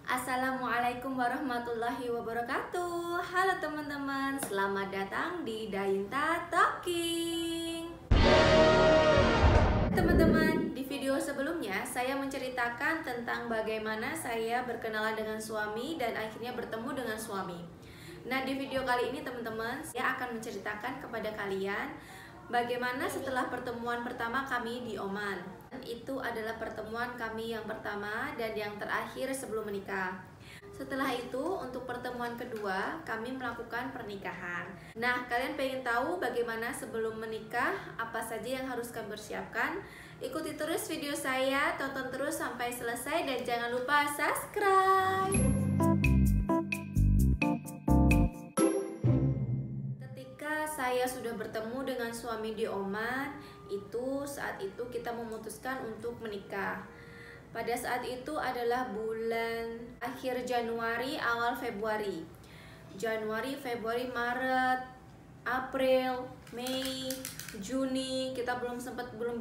Assalamualaikum warahmatullahi wabarakatuh. Halo teman-teman, selamat datang di Dainta Talking. Teman-teman, di video sebelumnya saya menceritakan tentang bagaimana saya berkenalan dengan suami dan akhirnya bertemu dengan suami. Nah, di video kali ini teman-teman, saya akan menceritakan kepada kalian bagaimana setelah pertemuan pertama kami di Oman. Itu adalah pertemuan kami yang pertama dan yang terakhir sebelum menikah. Setelah itu, untuk pertemuan kedua, kami melakukan pernikahan. Nah, kalian pengen tahu bagaimana sebelum menikah, apa saja yang harus kami persiapkan? Ikuti terus video saya, tonton terus sampai selesai dan jangan lupa subscribe. Saya sudah bertemu dengan suami di Oman, saat itu kita memutuskan untuk menikah. Pada saat itu adalah bulan akhir Januari, awal Februari. Januari, Februari, Maret, April, Mei, Juni, kita belum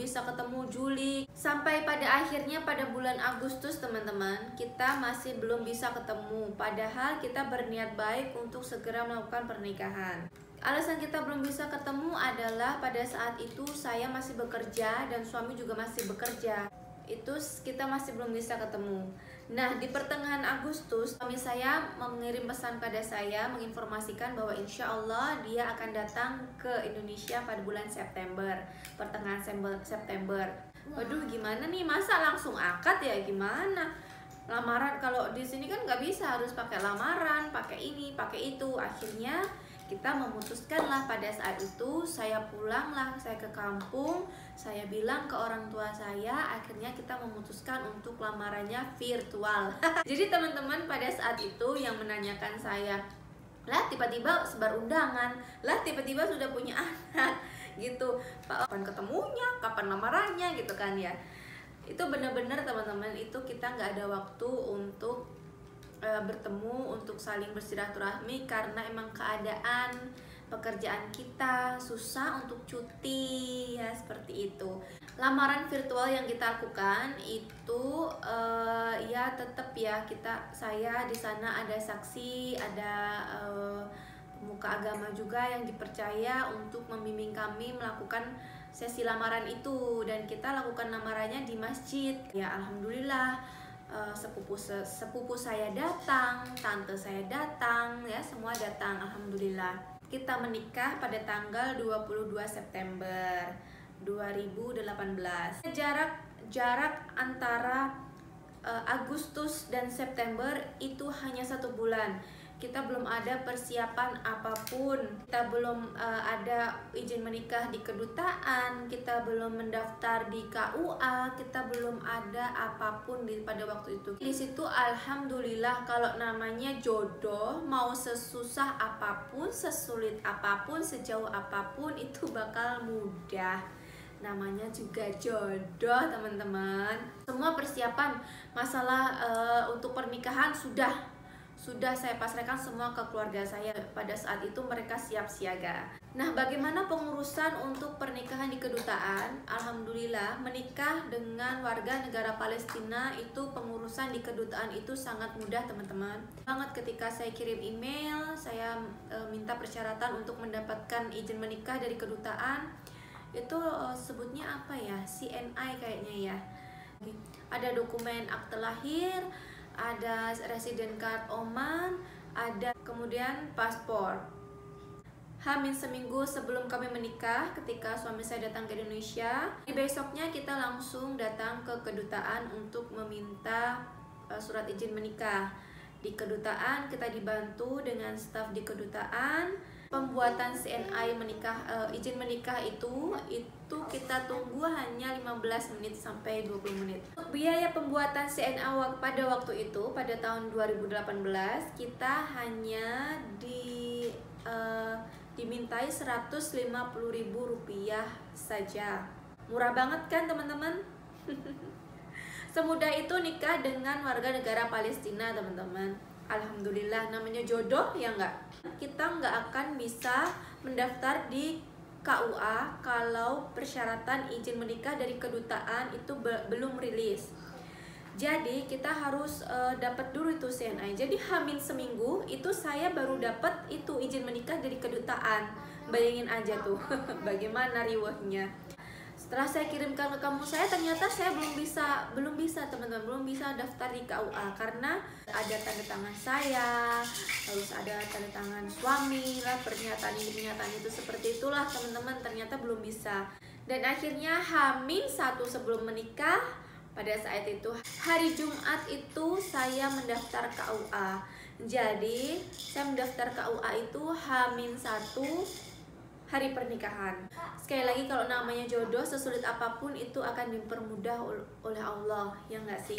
bisa ketemu Juli. Sampai pada akhirnya pada bulan Agustus teman-teman, kita masih belum bisa ketemu. Padahal kita berniat baik untuk segera melakukan pernikahan. Alasan kita belum bisa ketemu adalah pada saat itu saya masih bekerja dan suami juga masih bekerja. Itu kita masih belum bisa ketemu. Nah, di pertengahan Agustus suami saya mengirim pesan pada saya menginformasikan bahwa insya Allah dia akan datang ke Indonesia pada bulan September, pertengahan September. Waduh, gimana nih, masa langsung akad ya, gimana? Lamaran kalau di sini kan nggak bisa, harus pakai lamaran, pakai ini, pakai itu. Akhirnya kita memutuskanlah pada saat itu, saya pulanglah, saya ke kampung, saya bilang ke orang tua saya, akhirnya kita memutuskan untuk lamarannya virtual. Jadi teman-teman pada saat itu yang menanyakan saya, lah tiba-tiba sebar undangan, lah tiba-tiba sudah punya anak, gitu. Pak, kapan ketemunya, kapan lamarannya, gitu kan ya. Itu benar-benar teman-teman, itu kita nggak ada waktu untuk bertemu, untuk saling bersilaturahmi karena emang keadaan pekerjaan kita susah untuk cuti ya, seperti itu. Lamaran virtual yang kita lakukan itu ya tetap ya, saya di sana ada saksi, ada pemuka agama juga yang dipercaya untuk membimbing kami melakukan sesi lamaran itu, dan kita lakukan lamarannya di masjid. Ya alhamdulillah, sepupu saya datang, tante saya datang, ya semua datang, alhamdulillah. Kita menikah pada tanggal 22 September 2018. Jarak antara Agustus dan September itu hanya 1 bulan. Kita belum ada persiapan apapun, kita belum ada izin menikah di kedutaan, kita belum mendaftar di KUA, kita belum ada apapun pada waktu itu. Di situ alhamdulillah, kalau namanya jodoh, mau sesusah apapun, sesulit apapun, sejauh apapun itu bakal mudah. Namanya juga jodoh teman-teman. Semua persiapan masalah untuk pernikahan sudah saya pasrahkan semua ke keluarga saya. Pada saat itu mereka siap siaga. Nah, bagaimana pengurusan untuk pernikahan di kedutaan? Alhamdulillah, menikah dengan warga negara Palestina itu pengurusan di kedutaan itu sangat mudah teman-teman. Banget ketika saya kirim email, saya minta persyaratan untuk mendapatkan izin menikah dari kedutaan. Itu sebutnya apa ya? CNI kayaknya ya. Ada dokumen akte lahir, ada resident card Oman, ada kemudian paspor. Hamin seminggu sebelum kami menikah, ketika suami saya datang ke Indonesia, di besoknya kita langsung datang ke kedutaan untuk meminta surat izin menikah. Di kedutaan kita dibantu dengan staf di kedutaan. Pembuatan CNI izin menikah itu kita tunggu hanya 15 menit sampai 20 menit. Biaya pembuatan CNI pada waktu itu, pada tahun 2018, kita hanya dimintai Rp150.000 saja. Murah banget kan teman-teman? Semudah itu nikah dengan warga negara Palestina teman-teman. Alhamdulillah, namanya jodoh ya enggak? Kita nggak akan bisa mendaftar di KUA kalau persyaratan izin menikah dari kedutaan itu belum rilis. Jadi kita harus dapat dulu itu CNI. Jadi hamil seminggu itu saya baru dapat itu izin menikah dari kedutaan. Bayangin aja tuh bagaimana riwahnya. Setelah saya kirimkan ke kamu saya, ternyata saya belum bisa teman-teman, belum bisa daftar di KUA karena ada tanda tangan saya, harus ada tanda tangan suami lah, pernyataan itu seperti itulah teman-teman, ternyata belum bisa. Dan akhirnya hamil 1 sebelum menikah, pada saat itu hari Jumat itu saya mendaftar KUA. Jadi saya mendaftar KUA itu hamil 1 hari pernikahan. Sekali lagi, kalau namanya jodoh, sesulit apapun itu akan dipermudah oleh Allah, ya nggak sih?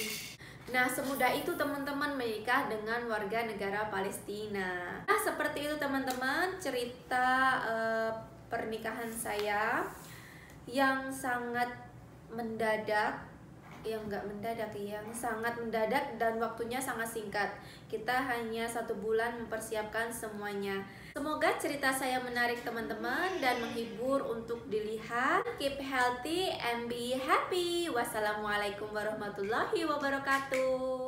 Nah, semudah itu teman-teman menikah dengan warga negara Palestina. Nah, seperti itu teman-teman cerita pernikahan saya yang sangat mendadak, yang sangat mendadak dan waktunya sangat singkat. Kita hanya 1 bulan mempersiapkan semuanya. Semoga cerita saya menarik teman-teman dan menghibur untuk dilihat. Keep healthy and be happy. Wassalamualaikum warahmatullahi wabarakatuh.